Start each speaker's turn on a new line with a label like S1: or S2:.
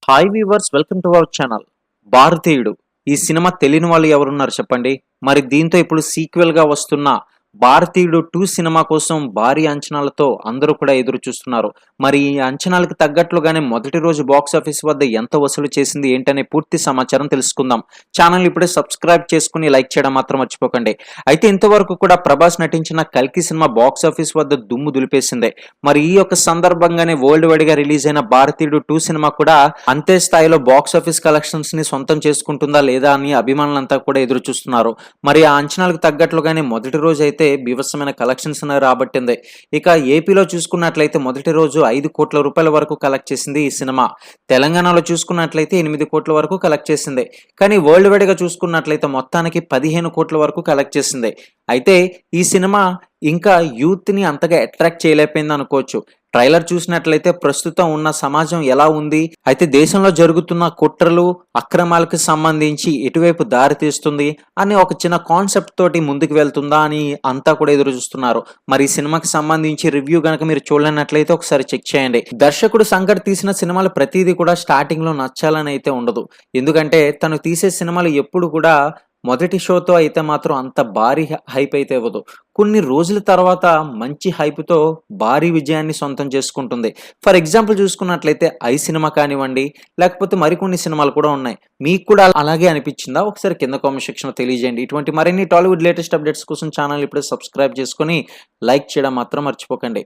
S1: Hi weavers, welcome to our channel. భారతీయుడు ఈ cinema తెలియని వాళ్ళు ఎవరున్నారు చెప్పండి. మరి దీంతో ఇప్పుడు సీక్వెల్ గా వస్తున్న భారతీయుడు 2 సినిమా కోసం భారీ అంచనాలతో అందరూ కూడా ఎదురు చూస్తున్నారు. మరి ఈ అంచనాలకు తగ్గట్లుగానే మొదటి రోజు బాక్స్ ఆఫీస్ వద్ద ఎంత వసూలు చేసింది ఏంటనే పూర్తి సమాచారం తెలుసుకుందాం. ఛానల్ ఇప్పుడే సబ్స్క్రైబ్ చేసుకుని లైక్ చేయడం మాత్రం మర్చిపోకండి. అయితే ఇంతవరకు కూడా ప్రభాస్ నటించిన కల్కి సినిమా బాక్స్ ఆఫీస్ వద్ద దుమ్ము దులిపేసిందే. మరి ఈ యొక్క సందర్భంగానే వరల్డ్ వైడ్ గా రిలీజ్ అయిన భారతీయుడు 2 సినిమా కూడా అంతే స్థాయిలో బాక్స్ ఆఫీస్ కలెక్షన్స్ ని సొంతం చేసుకుంటుందా లేదా అని అభిమానులంతా కూడా ఎదురు చూస్తున్నారు. మరి ఆ అంచనాలకు తగ్గట్లుగానే మొదటి రోజు అయితే బీభత్సమైన కలెక్షన్స్ రాబట్టింది. ఇక ఏపీలో చూసుకున్నట్లయితే మొదటి రోజు 5 కోట్ల రూపాయల వరకు కలెక్ట్ చేసింది ఈ సినిమా. తెలంగాణలో చూసుకున్నట్లయితే 8 కోట్ల వరకు కలెక్ట్ చేసింది. కానీ వరల్డ్ వైడ్ గా చూసుకున్నట్లయితే మొత్తానికి 15 కోట్ల వరకు కలెక్ట్ చేసింది. అయితే ఈ సినిమా ఇంకా యూత్ ని అంతగా అట్రాక్ట్ చేయలేకపోయింది అనుకోవచ్చు. ట్రైలర్ చూసినట్లయితే ప్రస్తుతం ఉన్న సమాజం ఎలా ఉంది, అయితే దేశంలో జరుగుతున్న కుట్రలు అక్రమాలకు సంబంధించి ఎటువైపు దారి తీస్తుంది అని ఒక చిన్న కాన్సెప్ట్ తోటి ముందుకు వెళ్తుందా అని అంతా కూడా ఎదురు చూస్తున్నారు. మరి ఈ సినిమాకి సంబంధించి రివ్యూ గనక మీరు చూడలేనట్లయితే ఒకసారి చెక్ చేయండి. దర్శకుడు శంకర్ తీసిన సినిమాలు ప్రతిదీ కూడా స్టార్టింగ్ లో నచ్చాలని అయితే ఉండదు. ఎందుకంటే తను తీసే సినిమాలు ఎప్పుడు కూడా మొదటి షోతో అయితే మాత్రం అంత భారీ హైప్ అయితే ఇవ్వదు. కొన్ని రోజుల తర్వాత మంచి హైప్‌తో భారీ విజయాన్ని సొంతం చేసుకుంటుంది. ఫర్ ఎగ్జాంపుల్ చూసుకున్నట్లయితే 'ఐ' సినిమా కానివ్వండి, లేకపోతే మరికొన్ని సినిమాలు కూడా ఉన్నాయి. మీకు కూడా అలాగే అనిపించిందా? ఒకసారి కింద కామెంట్ సెక్షన్‌లో తెలియజేయండి. ఇటువంటి మరిన్ని టాలీవుడ్ లేటెస్ట్ అప్డేట్స్ కోసం ఛానల్ ఇప్పుడే సబ్స్క్రైబ్ చేసుకొని లైక్ చేయడం మాత్రం మర్చిపోకండి.